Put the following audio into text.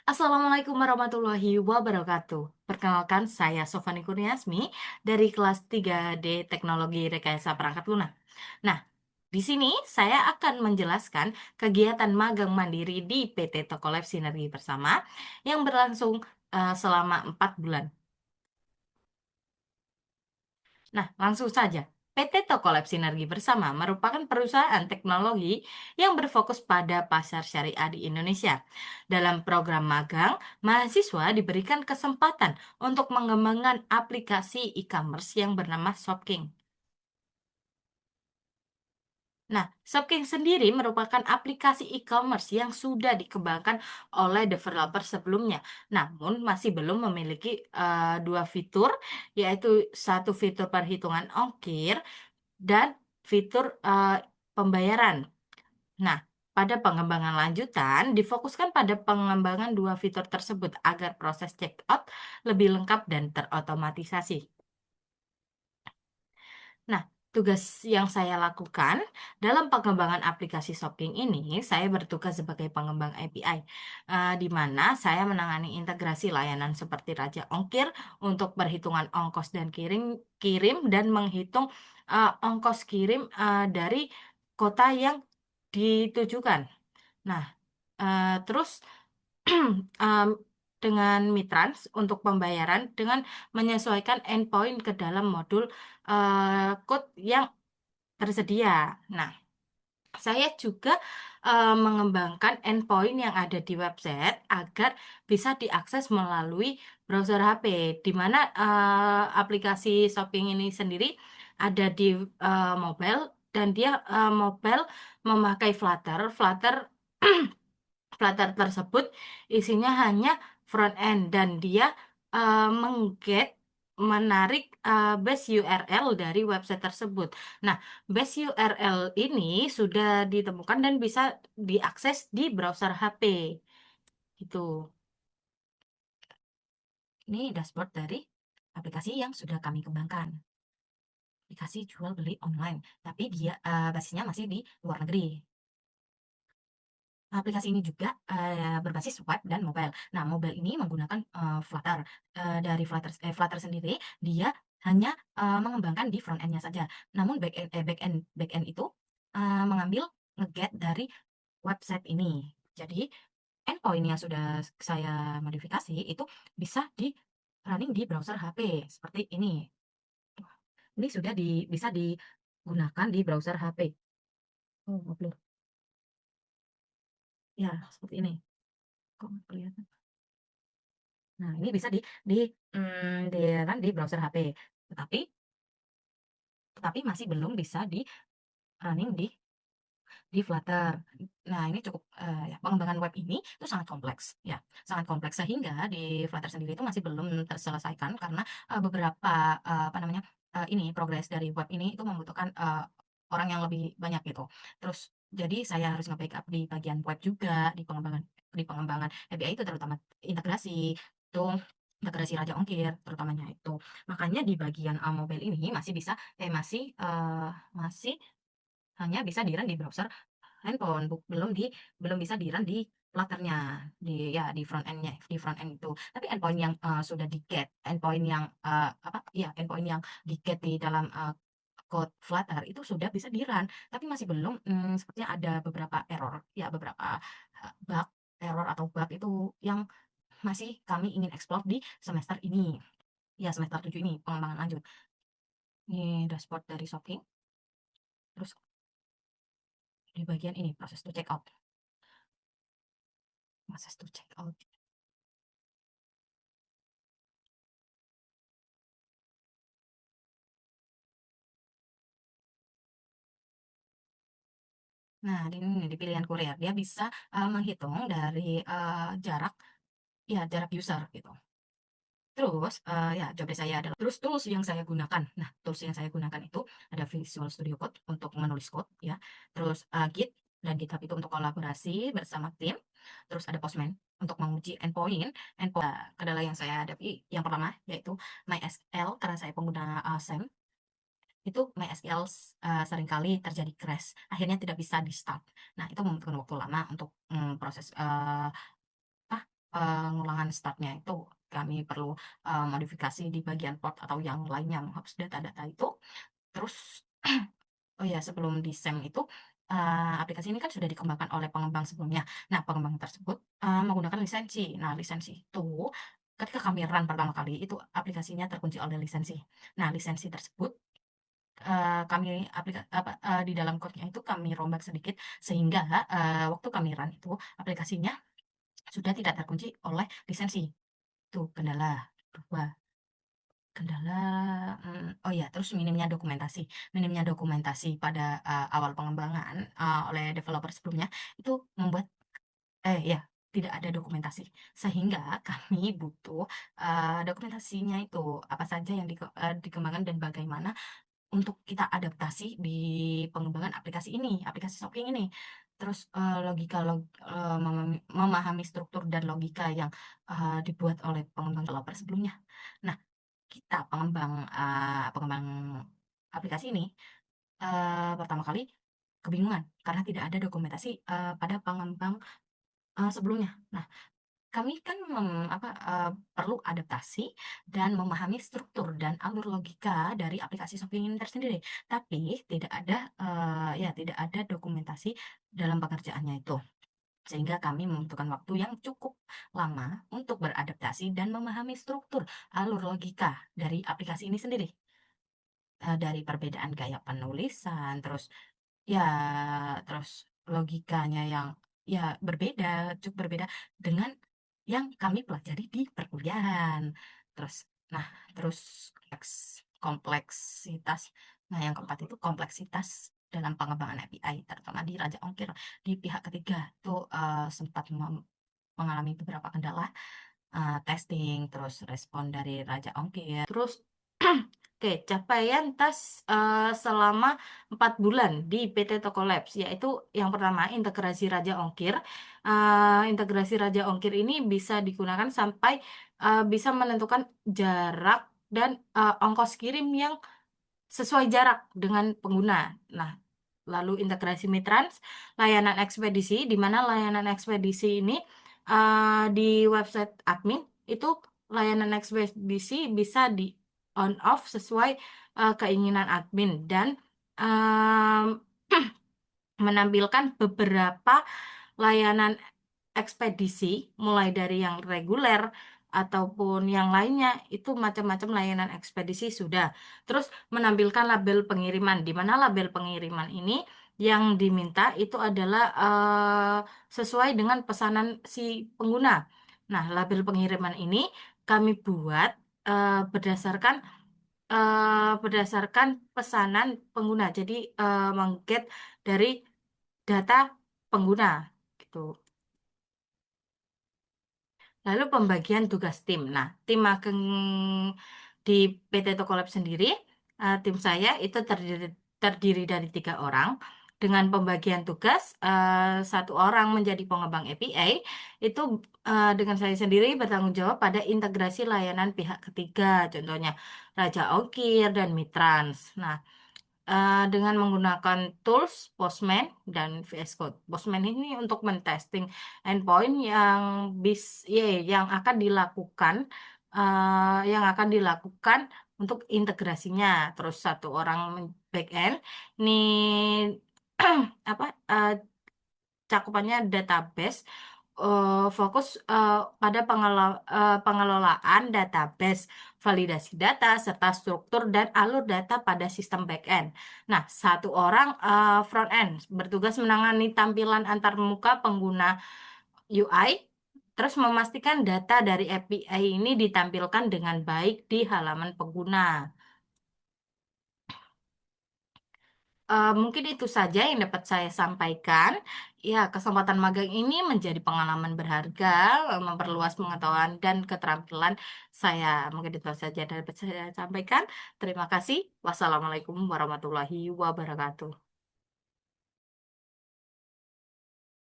Assalamualaikum warahmatullahi wabarakatuh. Perkenalkan, saya Sofani Kurniasmi dari kelas 3D Teknologi Rekayasa Perangkat Lunak. Nah, di sini saya akan menjelaskan kegiatan magang mandiri di PT Tokolab Sinergi Bersama yang berlangsung selama 4 bulan. Nah, langsung saja. PT Tokolab Sinergi Bersama merupakan perusahaan teknologi yang berfokus pada pasar syariah di Indonesia. Dalam program magang, mahasiswa diberikan kesempatan untuk mengembangkan aplikasi e-commerce yang bernama Shopking. Nah, Shopking sendiri merupakan aplikasi e-commerce yang sudah dikembangkan oleh developer sebelumnya, namun masih belum memiliki dua fitur, yaitu satu fitur perhitungan ongkir dan fitur pembayaran. Nah, pada pengembangan lanjutan difokuskan pada pengembangan dua fitur tersebut agar proses checkout lebih lengkap dan terotomatisasi. Nah, tugas yang saya lakukan dalam pengembangan aplikasi Shopking ini, saya bertugas sebagai pengembang API, di mana saya menangani integrasi layanan seperti Raja Ongkir untuk perhitungan ongkos dan kirim dan menghitung ongkos kirim dari kota yang ditujukan. Nah, terus em, dengan Mitrans untuk pembayaran dengan menyesuaikan endpoint ke dalam modul code yang tersedia. Nah, saya juga mengembangkan endpoint yang ada di website agar bisa diakses melalui browser HP, di mana aplikasi shopping ini sendiri ada di mobile dan dia mobile memakai Flutter. Flutter tersebut isinya hanya front end dan dia mengget menarik base URL dari website tersebut. Nah, base URL ini sudah ditemukan dan bisa diakses di browser HP. Gitu. Ini dashboard dari aplikasi yang sudah kami kembangkan. Aplikasi jual beli online, tapi dia basisnya masih di luar negeri. Aplikasi ini juga berbasis web dan mobile. Nah, mobile ini menggunakan Flutter. Dari Flutter sendiri dia hanya mengembangkan di front end-nya saja. Namun back end itu mengambil nge-get dari website ini. Jadi, endpoint yang sudah saya modifikasi itu bisa di running di browser HP seperti ini. Ini sudah bisa digunakan di browser HP. Oh, upload. Ya, seperti ini. Kok nggak kelihatan? Nah, ini bisa di-run di browser HP, tetapi tetapi masih belum bisa di-running di Flutter. Nah, ini cukup, ya, pengembangan web ini itu sangat kompleks, ya, sangat kompleks sehingga di Flutter sendiri itu masih belum terselesaikan karena, beberapa, apa namanya, ini progres dari web ini itu membutuhkan, orang yang lebih banyak gitu. Terus jadi saya harus nge-backup di bagian web juga, di pengembangan API itu terutama integrasi, itu integrasi Raja Ongkir terutamanya itu. Makanya di bagian, mobile ini masih hanya bisa di-run di browser handphone, belum bisa di-run di Flutter-nya, di front end-nya, di front end itu. Tapi endpoint yang, sudah di-get, endpoint yang, apa iya, endpoint yang di-get di dalam, code Flutter itu sudah bisa di-run, tapi masih belum, sepertinya ada beberapa error, ya beberapa, bug, error atau bug itu yang masih kami ingin explore di semester ini. Ya semester 7 ini, pengembangan lanjut. Ini dashboard dari Shopee, terus di bagian ini, proses to check out. Nah, di pilihan kurir, dia bisa, menghitung dari, jarak user gitu. Terus, ya job desk saya adalah terus tools yang saya gunakan. Nah, tools yang saya gunakan itu ada Visual Studio Code untuk menulis code ya, terus, Git dan GitHub itu untuk kolaborasi bersama tim, terus ada Postman untuk menguji kendala yang saya hadapi yang pertama yaitu MySQL karena saya pengguna, SAM, itu MySQL seringkali terjadi crash, akhirnya tidak bisa di-start. Nah, itu membutuhkan waktu lama untuk, proses, apa, pengulangan startnya itu kami perlu modifikasi di bagian port atau yang lainnya menghapus data-data itu. Terus oh ya, sebelum di SEM itu, aplikasi ini kan sudah dikembangkan oleh pengembang sebelumnya. Nah, pengembang tersebut, menggunakan lisensi. Nah, lisensi itu ketika kami run pertama kali, itu aplikasinya terkunci oleh lisensi. Nah, lisensi tersebut, kami di dalam code-nya itu kami rombak sedikit sehingga, waktu kami run itu aplikasinya sudah tidak terkunci oleh lisensi. Itu kendala kedua. Kendala, oh ya, terus minimnya dokumentasi pada, awal pengembangan, oleh developer sebelumnya, itu membuat ya, tidak ada dokumentasi. Sehingga kami butuh, dokumentasinya itu, apa saja yang dikembangkan dan bagaimana untuk kita adaptasi di pengembangan aplikasi ini, aplikasi Shopee ini. Terus, memahami struktur dan logika yang, dibuat oleh pengembang developer sebelumnya. Nah, kita pengembang aplikasi ini, pertama kali kebingungan karena tidak ada dokumentasi, pada pengembang, sebelumnya. Nah, kami kan perlu adaptasi dan memahami struktur dan alur logika dari aplikasi Shopee ini tersendiri, tapi tidak ada dokumentasi dalam pengerjaannya itu. Sehingga kami membutuhkan waktu yang cukup lama untuk beradaptasi dan memahami struktur, alur logika dari aplikasi ini sendiri. Dari perbedaan gaya penulisan, ya, terus logikanya yang ya cukup berbeda dengan yang kami pelajari di perkuliahan. Terus, nah, terus kompleksitas. Nah, yang keempat itu kompleksitas dalam pengembangan API, terutama di Raja Ongkir di pihak ketiga itu sempat mengalami beberapa kendala, testing, terus respon dari Raja Ongkir. Terus oke, capaian tas selama 4 bulan di PT Toko Labs, yaitu yang pertama integrasi Raja Ongkir. Integrasi Raja Ongkir ini bisa digunakan sampai bisa menentukan jarak dan ongkos kirim yang sesuai jarak dengan pengguna. Nah, lalu integrasi Mitrans, layanan ekspedisi, di mana layanan ekspedisi ini di website admin itu layanan ekspedisi bisa di on off sesuai keinginan admin dan em, menampilkan beberapa layanan ekspedisi mulai dari yang reguler ataupun yang lainnya itu macam-macam layanan ekspedisi sudah. Terus menampilkan label pengiriman di mana label pengiriman ini yang diminta itu adalah sesuai dengan pesanan si pengguna. Nah, label pengiriman ini kami buat berdasarkan pesanan pengguna. Jadi mengget dari data pengguna gitu. Lalu pembagian tugas tim. Nah, tim magang di PT Tokolab sendiri, tim saya itu terdiri dari 3 orang. Dengan pembagian tugas, satu orang menjadi pengembang API, itu dengan saya sendiri bertanggung jawab pada integrasi layanan pihak ketiga, contohnya Raja Ongkir dan Mitrans. Nah, dengan menggunakan tools Postman dan VS Code. Postman ini untuk mentesting endpoint yang akan dilakukan untuk integrasinya. Terus satu orang backend ini apa cakupannya database, fokus pada pengelolaan database, validasi data, serta struktur dan alur data pada sistem backend. Nah, satu orang front end bertugas menangani tampilan antarmuka pengguna UI, terus memastikan data dari API ini ditampilkan dengan baik di halaman pengguna. Mungkin itu saja yang dapat saya sampaikan. Ya, kesempatan magang ini menjadi pengalaman berharga, memperluas pengetahuan dan keterampilan saya. Mungkin itu saja yang dapat saya sampaikan. Terima kasih. Wassalamualaikum warahmatullahi wabarakatuh.